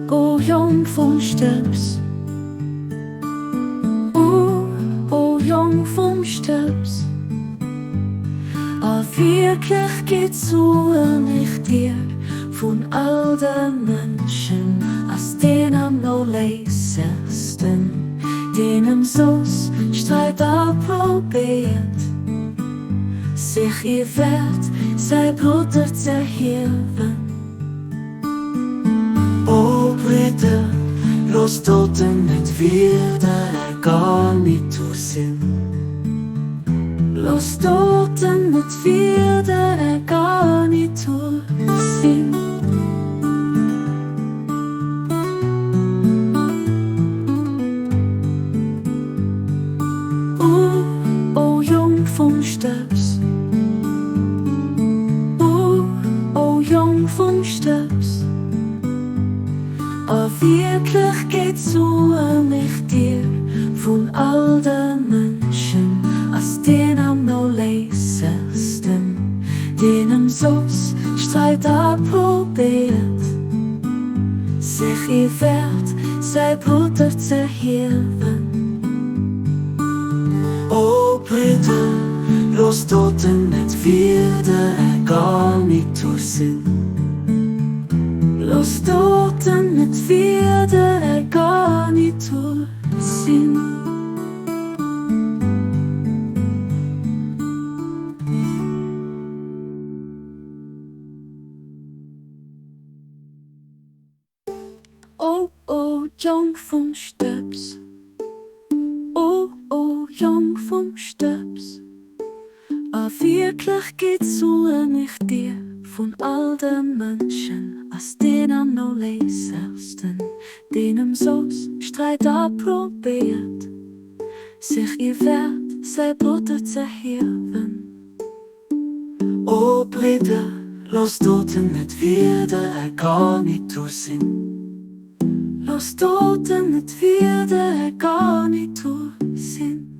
O Jungfernstips. O Jungfernstips. Wirklich geht's so nicht dir von all den Menschen, aus denen am leisesten, denen so's Streit probiert, sich ihr Wert, sei Bruder zerheben. Oh Brüder, los dort nicht wieder gar nicht zu sind. Los dort nicht wieder gar nicht zu sind. O Jungfernstips. O Jungfernstips. Wirklich geht's so nicht dir von all den Menschen, aus denen am leisesten, denen so's Streit probiert, sich ihr Wert, sei Bruder zerheben. Oh Brüder, los dort nicht wieder gar nicht zu sind. Los dort nicht wieder gar nicht zu sind. O Jungfernstips. O Jungfernstips. Wirklich geht's so nicht dir von all den Menschen, aus denen am leisesten, denen so's Streit probiert, sich ihr Wert, sei Bruder zerheben. Oh Brüder, los dort nicht wieder gar nicht zu sind. Los dort nicht wieder gar nicht zu sind.